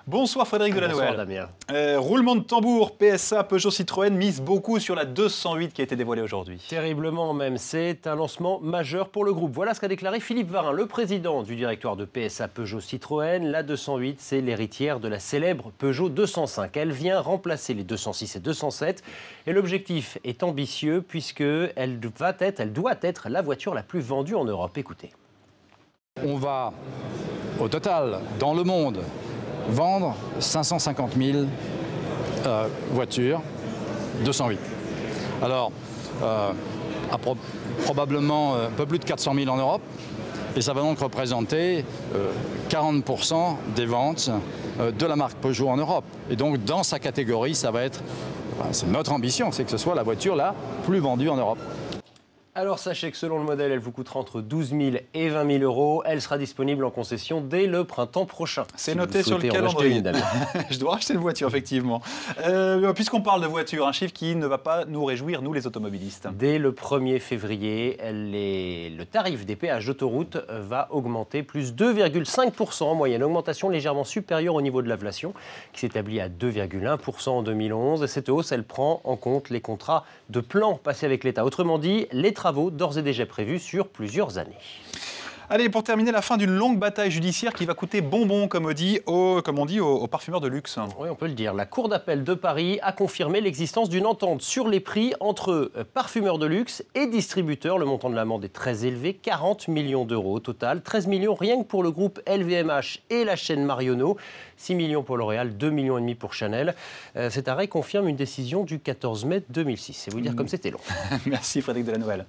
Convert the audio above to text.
Bonsoir Frédéric Delanoël. Bonsoir Damien. Roulement de tambour, PSA, Peugeot, Citroën mise beaucoup sur la 208 qui a été dévoilée aujourd'hui. Terriblement même, c'est un lancement majeur pour le groupe. Voilà ce qu'a déclaré Philippe Varin, le président du directoire de PSA Peugeot Citroën. La 208, c'est l'héritière de la célèbre Peugeot 205. Elle vient remplacer les 206 et 207. Et l'objectif est ambitieux puisqu'elle doit être la voiture la plus vendue en Europe. Écoutez. On va, au total, dans le monde, vendre 550 000 voitures 208. Alors, probablement un peu plus de 400 000 en Europe. Et ça va donc représenter 40% des ventes de la marque Peugeot en Europe. Et donc, dans sa catégorie, ça va être, c'est notre ambition, c'est que ce soit la voiture la plus vendue en Europe. Alors sachez que selon le modèle, elle vous coûtera entre 12 000 et 20 000 euros. Elle sera disponible en concession dès le printemps prochain. C'est noté sur le calendrier. Je dois racheter une voiture, effectivement. Puisqu'on parle de voiture, un chiffre qui ne va pas nous réjouir, nous les automobilistes. Dès le 1er février, le tarif des péages d'autoroute va augmenter plus 2,5% en moyenne. Augmentation légèrement supérieure au niveau de l'inflation, qui s'établit à 2,1% en 2011. Et cette hausse, elle prend en compte les contrats de plan passés avec l'État. Autrement dit, les travaux d'ores et déjà prévus sur plusieurs années. Allez, pour terminer, la fin d'une longue bataille judiciaire qui va coûter bonbon, comme on dit, aux parfumeurs de luxe. Oui, on peut le dire. La Cour d'appel de Paris a confirmé l'existence d'une entente sur les prix entre parfumeurs de luxe et distributeurs. Le montant de l'amende est très élevé, 40 millions d'euros au total. 13 millions rien que pour le groupe LVMH et la chaîne Marionneau. 6 millions pour L'Oréal, 2,5 millions pour Chanel. Cet arrêt confirme une décision du 14 mai 2006. C'est vous dire comme c'était long. Merci Frédéric Delanoël.